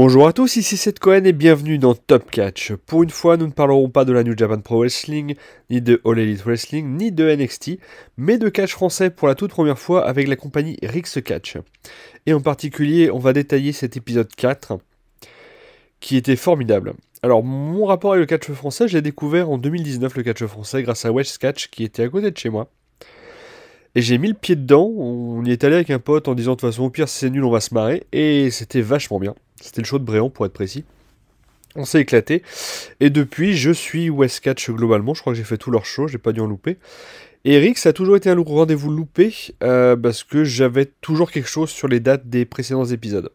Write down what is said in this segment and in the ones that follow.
Bonjour à tous, ici c'est Cohen et bienvenue dans Top Catch. Pour une fois, nous ne parlerons pas de la New Japan Pro Wrestling, ni de All Elite Wrestling, ni de NXT, mais de catch français pour la toute première fois avec la compagnie Rix Catch. Et en particulier, on va détailler cet épisode 4, qui était formidable. Alors, mon rapport avec le catch français, je l'ai découvert en 2019, le catch français, grâce à Wedge Catch, qui était à côté de chez moi. Et j'ai mis le pied dedans, on y est allé avec un pote en disant de toute façon au pire si c'est nul on va se marrer, et c'était vachement bien. C'était le show de Bréant pour être précis. On s'est éclaté, et depuis je suis West Catch globalement, je crois que j'ai fait tout leur show, j'ai pas dû en louper. Et Rix a toujours été un rendez-vous loupé, parce que j'avais toujours quelque chose sur les dates des précédents épisodes.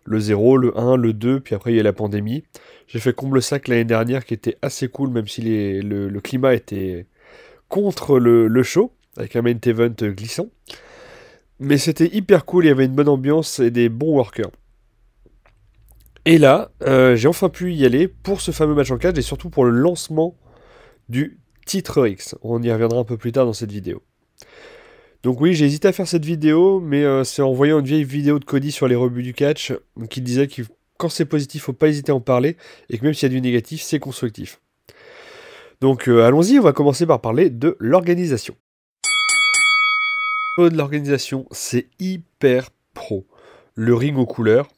Le 0, le 1, le 2, puis après il y a la pandémie. J'ai fait Comble Sac l'année dernière qui était assez cool, même si le climat était contre le show, avec un main event glissant. Mais c'était hyper cool, il y avait une bonne ambiance et des bons workers. Et là, j'ai enfin pu y aller pour ce fameux match en catch et surtout pour le lancement du titre Rix. On y reviendra un peu plus tard dans cette vidéo. Donc oui, j'ai hésité à faire cette vidéo, mais c'est en voyant une vieille vidéo de Cody sur les rebuts du catch qui disait que quand c'est positif, faut pas hésiter à en parler et que même s'il y a du négatif, c'est constructif. Donc allons-y, on va commencer par parler de l'organisation. De l'organisation, c'est hyper pro. Le ring aux couleurs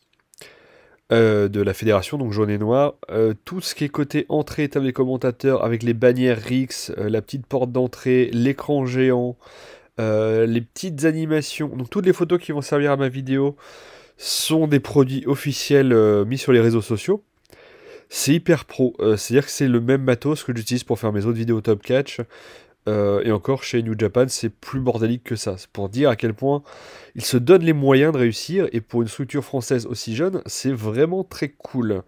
de la fédération, donc jaune et noir, tout ce qui est côté entrée, table des commentateurs, avec les bannières Rix, la petite porte d'entrée, l'écran géant, les petites animations, donc toutes les photos qui vont servir à ma vidéo sont des produits officiels mis sur les réseaux sociaux. C'est hyper pro, c'est-à-dire que c'est le même matos que j'utilise pour faire mes autres vidéos Top Catch. Et encore, chez New Japan, c'est plus bordélique que ça. C'est pour dire à quel point ils se donnent les moyens de réussir. Et pour une structure française aussi jeune, c'est vraiment très cool.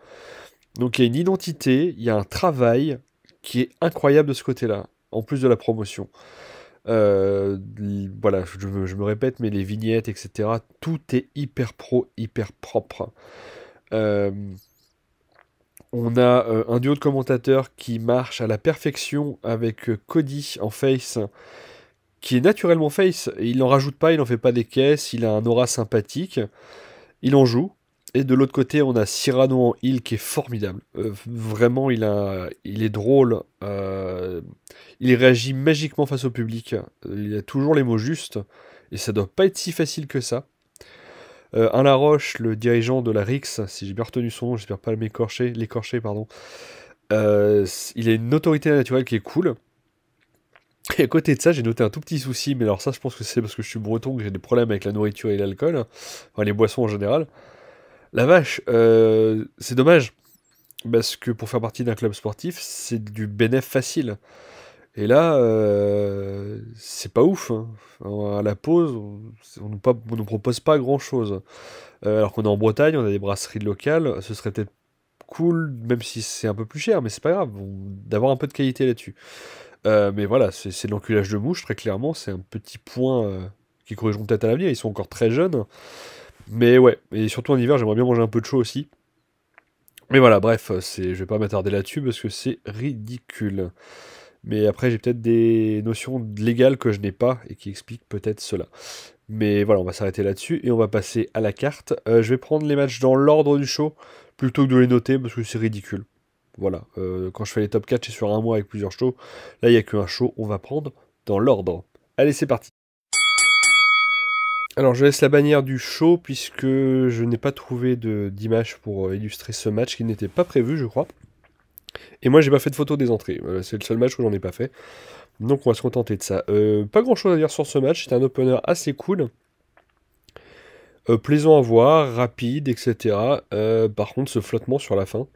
Donc il y a une identité, il y a un travail qui est incroyable de ce côté-là, en plus de la promotion. Voilà, je me répète, mais les vignettes, etc., tout est hyper pro, hyper propre. On a un duo de commentateurs qui marche à la perfection avec Cody en face, qui est naturellement face. Il n'en rajoute pas, il n'en fait pas des caisses, il a un aura sympathique, il en joue. Et de l'autre côté, on a Cyrano en heel qui est formidable. Vraiment, il est drôle. Il réagit magiquement face au public. Il a toujours les mots justes. Et ça doit pas être si facile que ça. Un Laroche, le dirigeant de la Rix, si j'ai bien retenu son nom, j'espère pas l'écorcher, pardon. Il a une autorité naturelle qui est cool. Et à côté de ça, j'ai noté un tout petit souci, mais alors ça, je pense que c'est parce que je suis breton que j'ai des problèmes avec la nourriture et l'alcool, enfin les boissons en général. La vache, c'est dommage, parce que pour faire partie d'un club sportif, c'est du bénéf facile. Et là, c'est pas ouf, hein. À la pause, on nous propose pas grand-chose. Alors qu'on est en Bretagne, on a des brasseries locales, ce serait peut-être cool, même si c'est un peu plus cher, mais c'est pas grave, d'avoir un peu de qualité là-dessus. Mais voilà, c'est de l'enculage de mouche, très clairement, c'est un petit point qui corrigeront peut-être à l'avenir, ils sont encore très jeunes. Mais ouais, et surtout en hiver, j'aimerais bien manger un peu de chaud aussi. Mais voilà, bref, je vais pas m'attarder là-dessus parce que c'est ridicule. Mais après, j'ai peut-être des notions légales que je n'ai pas et qui expliquent peut-être cela. Mais voilà, on va s'arrêter là-dessus et on va passer à la carte. Je vais prendre les matchs dans l'ordre du show plutôt que de les noter parce que c'est ridicule. Voilà, quand je fais les top 4, c'est sur un mois avec plusieurs shows. Là, il n'y a qu'un show, on va prendre dans l'ordre. Allez, c'est parti. Alors, je laisse la bannière du show puisque je n'ai pas trouvé d'image pour illustrer ce match qui n'était pas prévu, je crois. Et moi, j'ai pas fait de photo des entrées. C'est le seul match où j'en ai pas fait. Donc, on va se contenter de ça. Pas grand chose à dire sur ce match. C'était un opener assez cool. Plaisant à voir, rapide, etc. Par contre, ce flottement sur la fin.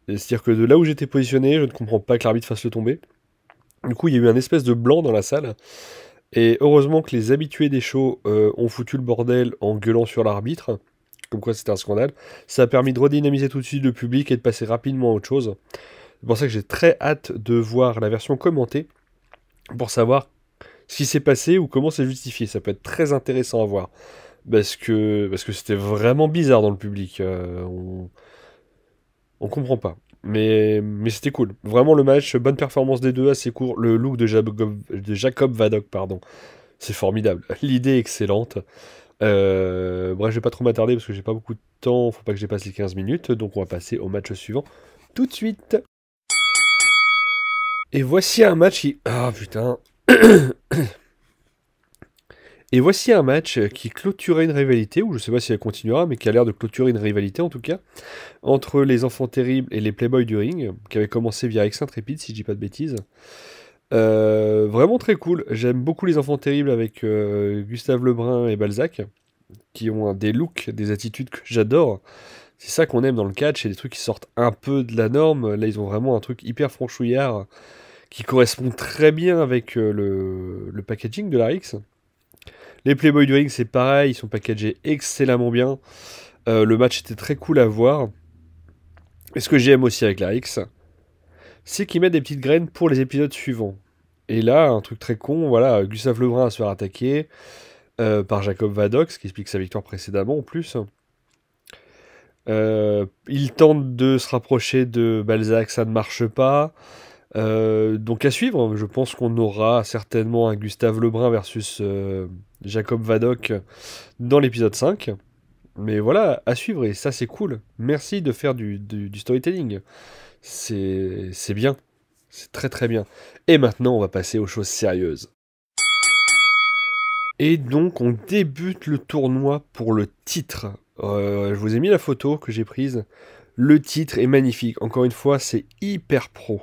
C'est-à-dire que de là où j'étais positionné, je ne comprends pas que l'arbitre fasse le tomber. Du coup, il y a eu un espèce de blanc dans la salle. Et heureusement que les habitués des shows ont foutu le bordel en gueulant sur l'arbitre. Comme quoi c'était un scandale. Ça a permis de redynamiser tout de suite le public et de passer rapidement à autre chose. C'est pour ça que j'ai très hâte de voir la version commentée. Pour savoir ce qui s'est passé ou comment c'est justifié. Ça peut être très intéressant à voir. Parce que c'était vraiment bizarre dans le public. On comprend pas. Mais c'était cool. Vraiment le match, bonne performance des deux, assez court. Le look de Jacob Vadok, pardon. C'est formidable. L'idée est excellente. Bref, je vais pas trop m'attarder parce que j'ai pas beaucoup de temps, faut pas que je dépasse les 15 minutes, donc on va passer au match suivant tout de suite. Et voici un match qui... Ah putain. Et voici un match qui clôturait une rivalité, ou je sais pas si elle continuera, mais qui a l'air de clôturer une rivalité en tout cas, entre les Enfants Terribles et les Playboys du Ring, qui avait commencé via Excentrépide, si je dis pas de bêtises. Vraiment très cool. J'aime beaucoup les Enfants Terribles avec Gustave Lebrun et Balzac, qui ont des looks, des attitudes que j'adore. C'est ça qu'on aime dans le catch, c'est des trucs qui sortent un peu de la norme. Là, ils ont vraiment un truc hyper franchouillard qui correspond très bien avec le packaging de la Rix. Les Playboys du Ring, c'est pareil, ils sont packagés excellemment bien. Le match était très cool à voir. Et ce que j'aime aussi avec la Rix, c'est qu'ils mettent des petites graines pour les épisodes suivants. Et là, un truc très con, voilà, Gustave Lebrun va se faire attaquer par Jacob Vadox, qui explique sa victoire précédemment en plus. Il tente de se rapprocher de Balzac, ça ne marche pas. Donc à suivre, je pense qu'on aura certainement un Gustave Lebrun versus Jacob Vadoc dans l'épisode 5. Mais voilà, à suivre, et ça c'est cool. Merci de faire du storytelling. C'est bien. C'est très très bien. Et maintenant, on va passer aux choses sérieuses. Et donc, on débute le tournoi pour le titre. Je vous ai mis la photo que j'ai prise. Le titre est magnifique. Encore une fois, c'est hyper pro.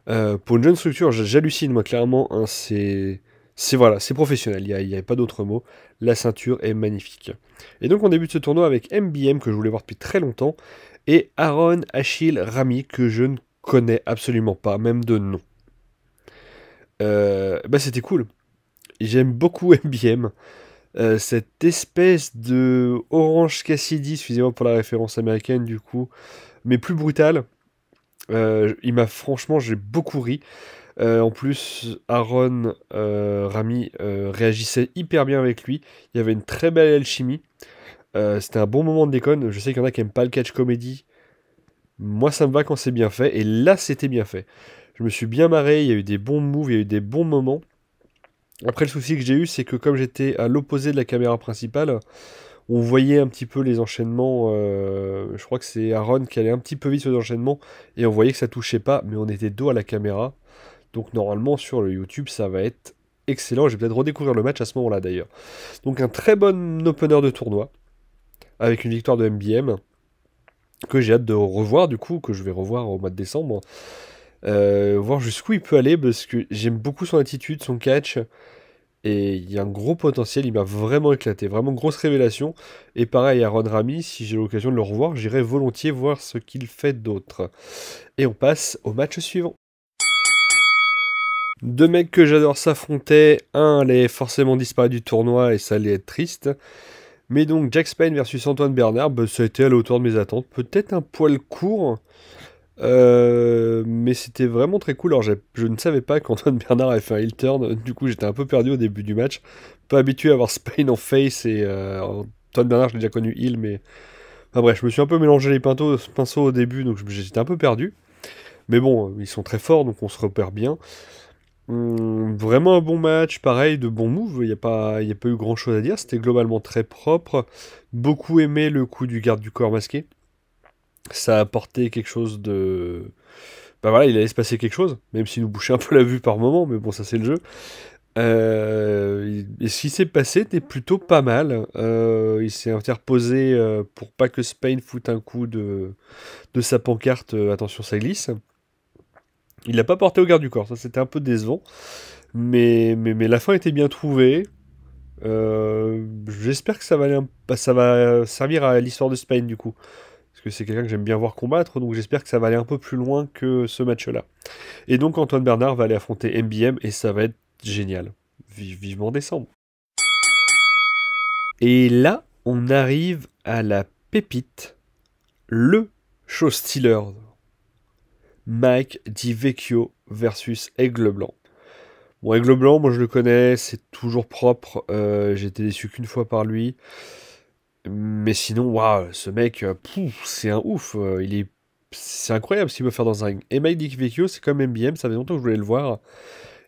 Pour une jeune structure, j'hallucine, moi, clairement. Hein, voilà, c'est professionnel. Il n'y a pas d'autre mot. La ceinture est magnifique. Et donc, on débute ce tournoi avec MBM, que je voulais voir depuis très longtemps, et Aaron Achille Rami, que je ne connais absolument pas, même de nom. C'était cool. J'aime beaucoup MBM. Cette espèce de Orange Cassidy, excusez-moi pour la référence américaine du coup, mais plus brutale. Franchement, j'ai beaucoup ri. En plus, Aaron Rami réagissait hyper bien avec lui. Il y avait une très belle alchimie. C'était un bon moment de déconne. Je sais qu'il y en a qui n'aiment pas le catch comédie. Moi, ça me va quand c'est bien fait. Et là, c'était bien fait. Je me suis bien marré. Il y a eu des bons moves, il y a eu des bons moments. Après, le souci que j'ai eu, c'est que comme j'étais à l'opposé de la caméra principale, on voyait un petit peu les enchaînements. Je crois que c'est Aaron qui allait un petit peu vite sur les enchaînements. Et on voyait que ça touchait pas, mais on était dos à la caméra. Donc normalement, sur le YouTube, ça va être excellent. Je vais peut-être redécouvrir le match à ce moment-là d'ailleurs. Donc un très bon opener de tournoi. Avec une victoire de MBM. Que j'ai hâte de revoir du coup, que je vais revoir au mois de décembre. Voir jusqu'où il peut aller parce que j'aime beaucoup son attitude, son catch. Et il y a un gros potentiel, il m'a vraiment éclaté, vraiment grosse révélation. Et pareil, Aaron Rami, si j'ai l'occasion de le revoir, j'irai volontiers voir ce qu'il fait d'autre. Et on passe au match suivant. Deux mecs que j'adore s'affrontaient, un allait forcément disparaître du tournoi et ça allait être triste. Mais donc Jack Spine versus Antoine Bernard, ça a été à la hauteur de mes attentes. Peut-être un poil court, mais c'était vraiment très cool. Alors je ne savais pas qu'Antoine Bernard avait fait un heel turn, du coup j'étais un peu perdu au début du match. Pas habitué à avoir Spine en face et Antoine Bernard je l'ai déjà connu heel, mais... Enfin bref, je me suis un peu mélangé les pinceaux au début, donc j'étais un peu perdu. Mais bon, ils sont très forts, donc on se repère bien. Vraiment un bon match, pareil, de bons moves, il y a pas eu grand chose à dire, c'était globalement très propre. Beaucoup aimé le coup du garde du corps masqué. Ça a apporté quelque chose de... Bah voilà, il allait se passer quelque chose, même s'il nous bouchait un peu la vue par moment, mais bon, ça c'est le jeu. Et ce qui s'est passé était plutôt pas mal. Il s'est interposé pour pas que Spain foute un coup de sa pancarte, attention ça glisse. Il l'a pas porté au garde du corps, ça c'était un peu décevant. Mais la fin était bien trouvée. J'espère que ça va servir à l'histoire de Spain du coup. Parce que c'est quelqu'un que j'aime bien voir combattre, donc j'espère que ça va aller un peu plus loin que ce match-là. Et donc Antoine Bernard va aller affronter MBM et ça va être génial. Vivement décembre. Et là, on arrive à la pépite, le show stealer. Mike DiVecchio versus Aigle Blanc. Bon, Aigle Blanc, moi je le connais, c'est toujours propre. J'ai été déçu qu'une fois par lui. Mais sinon, waouh, ce mec, c'est un ouf. C'est incroyable ce qu'il peut faire dans un ring. Et Mike DiVecchio, c'est comme MBM, ça fait longtemps que je voulais le voir.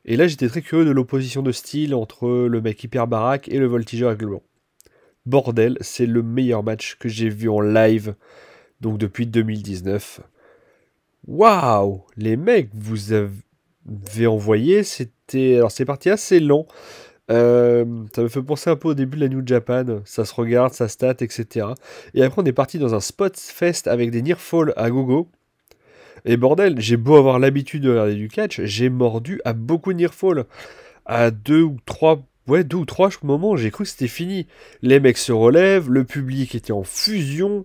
Et là, j'étais très curieux de l'opposition de style entre le mec hyper baraque et le voltigeur Aigle Blanc. bordel, c'est le meilleur match que j'ai vu en live, donc depuis 2019. Waouh! Les mecs, vous avez envoyé, c'était... Alors c'est parti assez lent. Ça me fait penser un peu au début de la New Japan, ça se regarde, ça stat, etc. Et après on est parti dans un spot fest avec des nearfall à gogo. Et bordel, j'ai beau avoir l'habitude de regarder du catch, j'ai mordu à beaucoup de nearfall. À deux ou trois moments, j'ai cru que c'était fini. Les mecs se relèvent, le public était en fusion.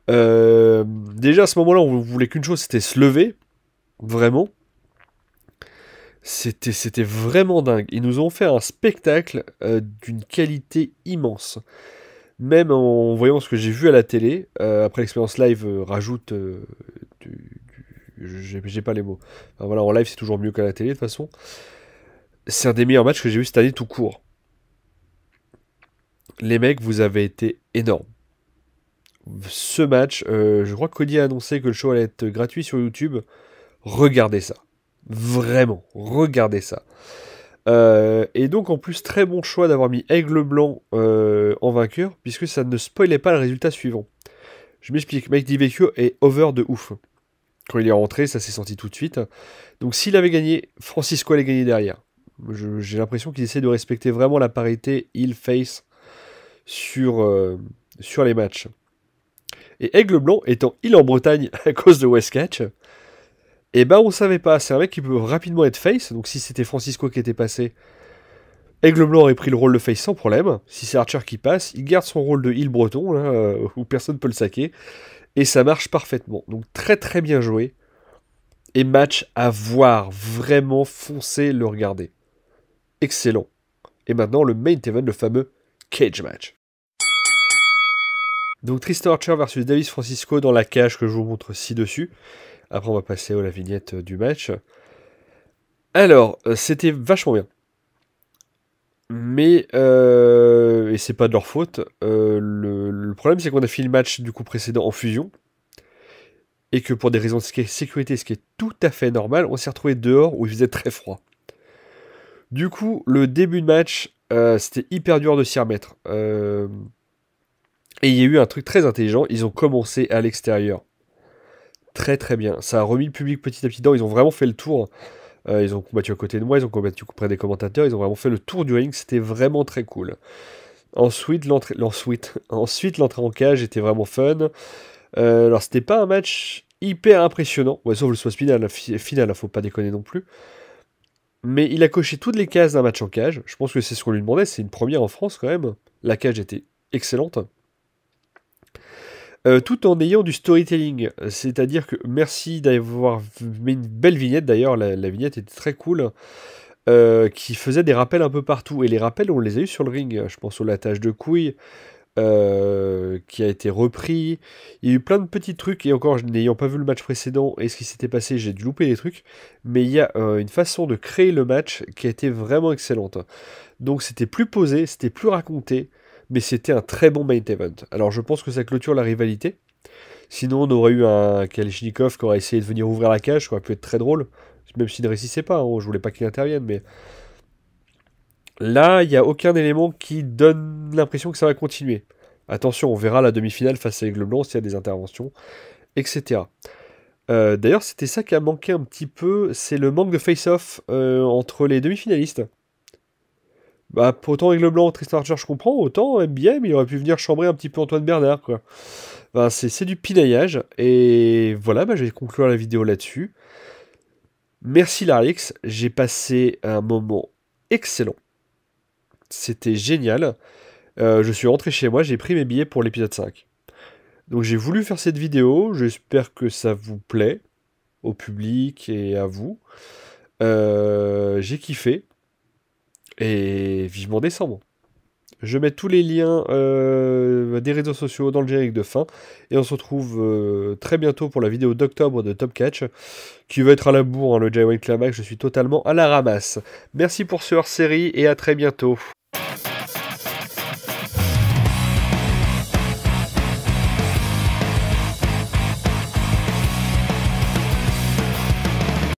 Déjà à ce moment-là, on voulait qu'une chose, c'était se lever. Vraiment. C'était vraiment dingue. Ils nous ont fait un spectacle d'une qualité immense. Même en voyant ce que j'ai vu à la télé, après l'expérience live rajoute j'ai pas les mots. Enfin, voilà, en live c'est toujours mieux qu'à la télé de toute façon. C'est un des meilleurs matchs que j'ai vu cette année tout court. Les mecs, vous avez été énormes. Ce match, je crois que Cody a annoncé que le show allait être gratuit sur YouTube. Regardez ça. Vraiment, regardez ça. Et donc en plus, très bon choix d'avoir mis Aigle Blanc en vainqueur, puisque ça ne spoilait pas le résultat suivant. Je m'explique, Mike DiVecchio est over de ouf. Quand il est rentré, ça s'est senti tout de suite. Donc s'il avait gagné, Francisco allait gagner derrière. J'ai l'impression qu'il essaie de respecter vraiment la parité heel-face sur les matchs. Et Aigle Blanc étant heel en Bretagne à cause de Westcatch, et ben on savait pas. C'est un mec qui peut rapidement être face, donc si c'était Francisco qui était passé, Aigle Blanc aurait pris le rôle de face sans problème. Si c'est Archer qui passe, il garde son rôle de heel breton, là, où personne ne peut le saquer, et ça marche parfaitement. Donc très très bien joué. Et match à voir, vraiment foncez le regarder. Excellent. Et maintenant le main event, le fameux cage match. Donc Tristan Archer versus Davis Francisco dans la cage que je vous montre ci-dessus. Après on va passer à la vignette du match. Alors, c'était vachement bien. Mais, et c'est pas de leur faute, le problème c'est qu'on a fait le match du coup précédent en fusion. Et que pour des raisons de sécurité, ce qui est tout à fait normal, on s'est retrouvé dehors où il faisait très froid. Du coup, le début de match, c'était hyper dur de s'y remettre. Et il y a eu un truc très intelligent, ils ont commencé à l'extérieur. Très très bien. Ça a remis le public petit à petit dedans, ils ont vraiment fait le tour. Ils ont combattu à côté de moi, ils ont combattu auprès des commentateurs, ils ont vraiment fait le tour du ring, c'était vraiment très cool. Ensuite, l'entrée en cage était vraiment fun. Alors, c'était pas un match hyper impressionnant, ouais, sauf le spot final, faut pas déconner non plus. Mais il a coché toutes les cases d'un match en cage. Je pense que c'est ce qu'on lui demandait, c'est une première en France quand même. La cage était excellente. Tout en ayant du storytelling. C'est-à-dire que merci d'avoir mis une belle vignette, d'ailleurs, la vignette était très cool, qui faisait des rappels un peu partout. Et les rappels, on les a eu sur le ring. Je pense au latage de couilles, qui a été repris. Il y a eu plein de petits trucs, et encore, n'ayant pas vu le match précédent et ce qui s'était passé, j'ai dû louper des trucs. Mais il y a une façon de créer le match qui a été vraiment excellente. Donc c'était plus posé, c'était plus raconté, mais c'était un très bon main event. Alors je pense que ça clôture la rivalité. Sinon on aurait eu un Kalishnikov qui aurait essayé de venir ouvrir la cage, qui aurait pu être très drôle, même s'il ne réussissait pas, hein, je voulais pas qu'il intervienne, mais... Là, il n'y a aucun élément qui donne l'impression que ça va continuer. Attention, on verra la demi-finale face à Aigle Blanc s'il y a des interventions, etc. D'ailleurs, c'était ça qui a manqué un petit peu, c'est le manque de face-off entre les demi-finalistes. Bah, pour autant Aigle Blanc, Tristan Archer, je comprends, autant MBM, il aurait pu venir chambrer un petit peu Antoine Bernard, quoi. Bah, c'est du pinaillage, et voilà, bah, je vais conclure la vidéo là-dessus. Merci Larix, j'ai passé un moment excellent. C'était génial. Je suis rentré chez moi, j'ai pris mes billets pour l'épisode 5. Donc j'ai voulu faire cette vidéo, j'espère que ça vous plaît, au public et à vous. J'ai kiffé. Et vivement décembre. Je mets tous les liens des réseaux sociaux dans le générique de fin. Et on se retrouve très bientôt pour la vidéo d'octobre de Top Catch, qui va être à la bourre, hein, le Jaiwan Climax. Je suis totalement à la ramasse. Merci pour ce hors-série et à très bientôt.